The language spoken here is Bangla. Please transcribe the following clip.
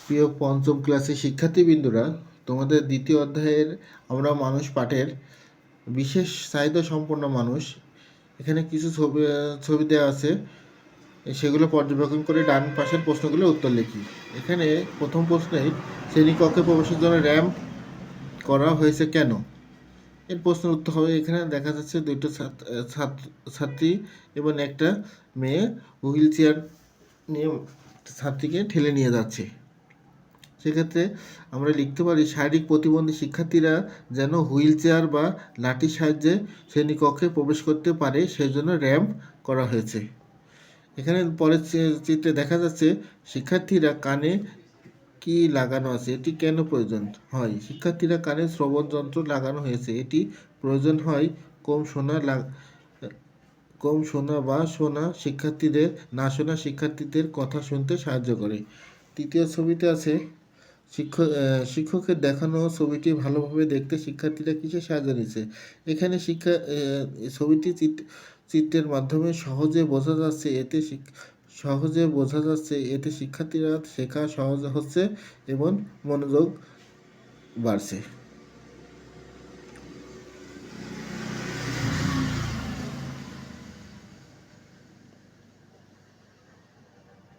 প্রিয় পঞ্চম ক্লাসের শিক্ষার্থীবৃন্দরা, তোমাদের দ্বিতীয় অধ্যায়ের আমরা মানুষ পাঠের বিশেষ চাহিদা সম্পন্ন মানুষ, এখানে কিছু ছবি দেওয়া আছে, সেগুলো পর্যবেক্ষণ করে ডান পাশের প্রশ্নগুলোর উত্তর লিখি। এখানে প্রথম প্রশ্নেই শ্রেণীকক্ষে প্রবেশের জন্য র্যাম্প করা হয়েছে কেন? এর প্রশ্নের উত্তর হবে, এখানে দেখা যাচ্ছে দুটো ছাত্রী এবং একটা মেয়ে হুইল চেয়ার নিয়ে ছাত্রীকে ঠেলে নিয়ে যাচ্ছে। সেক্ষেত্রে আমরা লিখতে পারি, শারীরিক প্রতিবন্ধী শিক্ষার্থীরা যেন হুইল চেয়ার বা লাঠির সাহায্যে শ্রেণীকক্ষে প্রবেশ করতে পারে সেজন্য র্যাম্প করা হয়েছে। এখানে পরের চিত্রে দেখা যাচ্ছে শিক্ষার্থীরা কানে কি লাগানো আছে, এটি কেন প্রয়োজন হয়? শিক্ষার্থীরা কানে শ্রবণ যন্ত্র লাগানো হয়েছে, এটি প্রয়োজন হয় কম শোনা বা শোনা শিক্ষার্থীদের না শোনা শিক্ষার্থীদের কথা শুনতে সাহায্য করে। তৃতীয় ছবিতে আছে শিক্ষকের দেখানো ছবিটি ভালোভাবে দেখতে শিক্ষার্থীরা কিসের সাহায্য নিচ্ছে? এখানে ছবিটি চিত্রের মাধ্যমে সহজে বোঝা যাচ্ছে এতে শিক্ষার্থীরা শেখা সহজ হচ্ছে এবং মনোযোগ বাড়ছে।